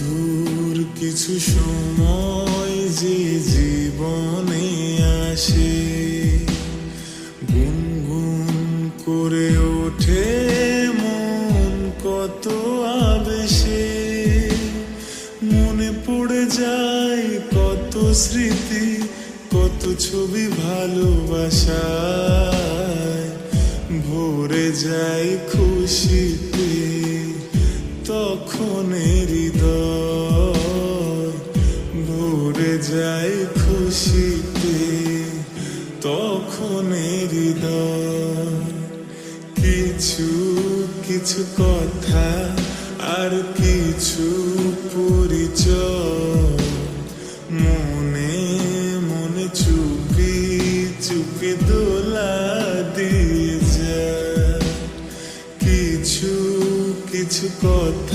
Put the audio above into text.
দূর কিছু সময় যে জীবনে আসে, গুনগুন করে ওঠে মন কত আবেশে। মনে পড়ে যায় কত স্মৃতি, কত ছবি ভালোবাসায়। ভরে যায় খুশিতে তখন হৃদয়, ভরে যায় খুশিতে তখন হৃদয়। কিছু কিছু কথা আর কিছু পরিচয় মনে মনে চুপি চুপি দোলা দিয়ে যায়। কিছু কিছু কথা